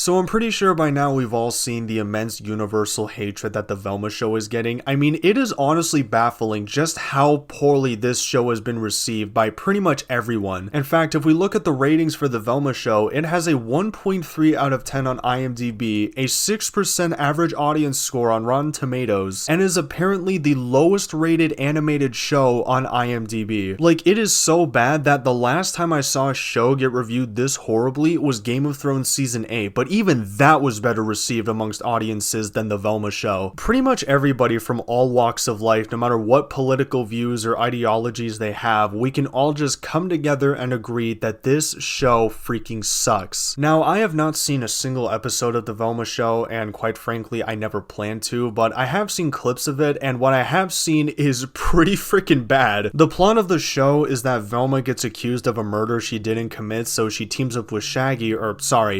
So I'm pretty sure by now we've all seen the immense universal hatred that the Velma show is getting. I mean, it is honestly baffling just how poorly this show has been received by pretty much everyone. In fact, if we look at the ratings for the Velma show, it has a 1.3 out of 10 on IMDb, a 6% average audience score on Rotten Tomatoes, and is apparently the lowest rated animated show on IMDb. Like, it is so bad that the last time I saw a show get reviewed this horribly was Game of Thrones Season 8, but even that was better received amongst audiences than the Velma show. Pretty much everybody from all walks of life, no matter what political views or ideologies they have, we can all just come together and agree that this show freaking sucks. Now, I have not seen a single episode of the Velma show, and quite frankly, I never plan to, but I have seen clips of it, and what I have seen is pretty freaking bad. The plot of the show is that Velma gets accused of a murder she didn't commit, so she teams up with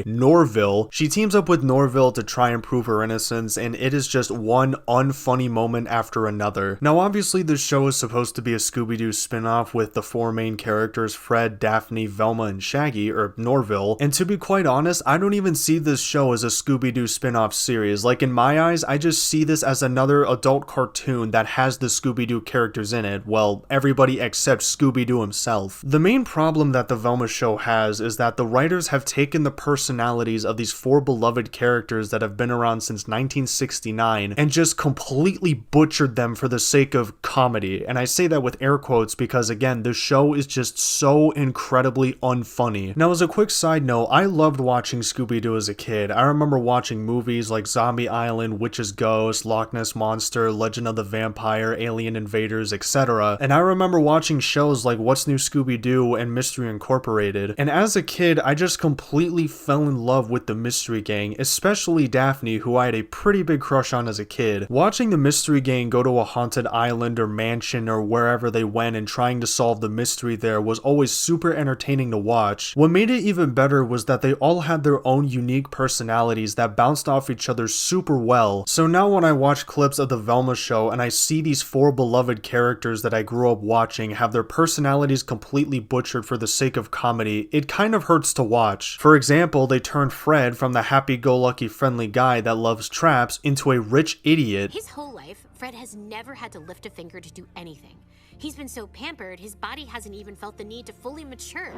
Norville. She teams up with Norville to try and prove her innocence, and it is just one unfunny moment after another. Now, obviously, this show is supposed to be a Scooby-Doo spin-off with the four main characters, Fred, Daphne, Velma, and Shaggy, or Norville, and to be quite honest, I don't even see this show as a Scooby-Doo spin-off series. Like, in my eyes, I just see this as another adult cartoon that has the Scooby-Doo characters in it, well, everybody except Scooby-Doo himself. The main problem that the Velma show has is that the writers have taken the personalities of these four beloved characters that have been around since 1969 and just completely butchered them for the sake of comedy. And I say that with air quotes because, again, the show is just so incredibly unfunny. Now, as a quick side note, I loved watching Scooby-Doo as a kid. I remember watching movies like Zombie Island, Witch's Ghost, Loch Ness Monster, Legend of the Vampire, Alien Invaders, etc. And I remember watching shows like What's New Scooby-Doo and Mystery Incorporated. And as a kid, I just completely fell in love with the Mystery Gang, especially Daphne, who I had a pretty big crush on as a kid. Watching the Mystery Gang go to a haunted island or mansion or wherever they went and trying to solve the mystery there was always super entertaining to watch. What made it even better was that they all had their own unique personalities that bounced off each other super well. So now when I watch clips of the Velma show and I see these four beloved characters that I grew up watching have their personalities completely butchered for the sake of comedy, it kind of hurts to watch. For example, they turned Fred from the happy-go-lucky friendly guy that loves traps into a rich idiot. His whole life, Fred has never had to lift a finger to do anything. He's been so pampered, his body hasn't even felt the need to fully mature.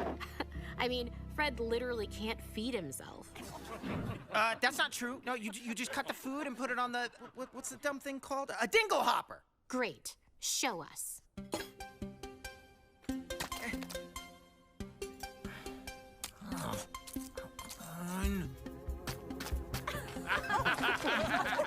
I mean, Fred literally can't feed himself. That's not true. No, you just cut the food and put it on the, what's the dumb thing called? A dingle hopper. Great. Show us.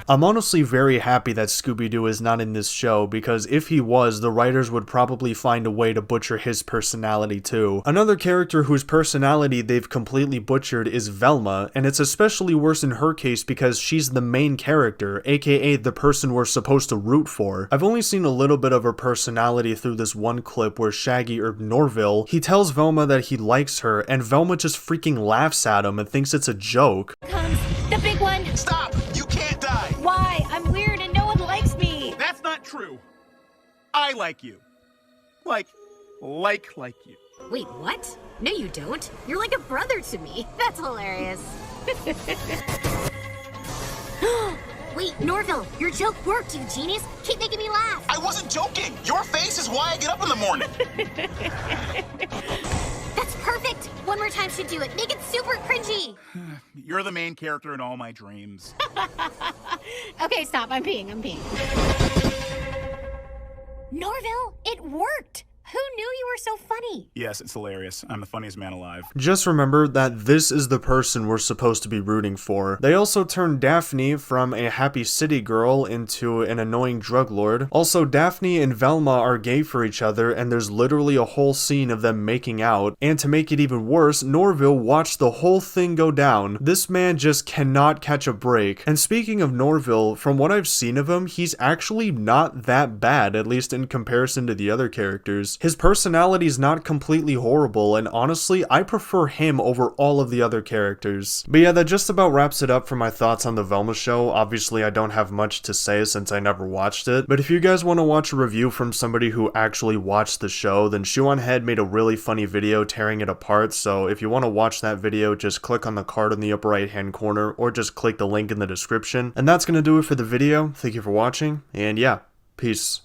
I'm honestly very happy that Scooby-Doo is not in this show, because if he was, the writers would probably find a way to butcher his personality too. Another character whose personality they've completely butchered is Velma, and it's especially worse in her case because she's the main character, aka the person we're supposed to root for. I've only seen a little bit of her personality through this one clip where Shaggy, or Norville, he tells Velma that he likes her, and Velma just freaking laughs at him and thinks it's a joke. Comes the big one. Stop! You can't die! Why? I'm weird and no one likes me. That's not true. I like you. Like you. Wait, what? No, you don't. You're like a brother to me. That's hilarious. Wait, Norville, your joke worked, you genius. Keep making me laugh. I wasn't joking. Your face is why I get up in the morning. That's perfect. One more time should do it. Make it super cringy. You're the main character in all my dreams. Okay, stop. I'm peeing. Norville, it worked. Who knew you were so funny? Yes, it's hilarious. I'm the funniest man alive. Just remember that this is the person we're supposed to be rooting for. They also turned Daphne from a happy city girl into an annoying drug lord. Also, Daphne and Velma are gay for each other, and there's literally a whole scene of them making out. And to make it even worse, Norville watched the whole thing go down. This man just cannot catch a break. And speaking of Norville, from what I've seen of him, he's actually not that bad, at least in comparison to the other characters. His personality is not completely horrible, and honestly, I prefer him over all of the other characters. But yeah, that just about wraps it up for my thoughts on the Velma show. Obviously, I don't have much to say since I never watched it, but if you guys want to watch a review from somebody who actually watched the show, then Shoe on Head made a really funny video tearing it apart, so if you want to watch that video, just click on the card in the upper right hand corner, or just click the link in the description. And that's gonna do it for the video. Thank you for watching, and yeah, peace.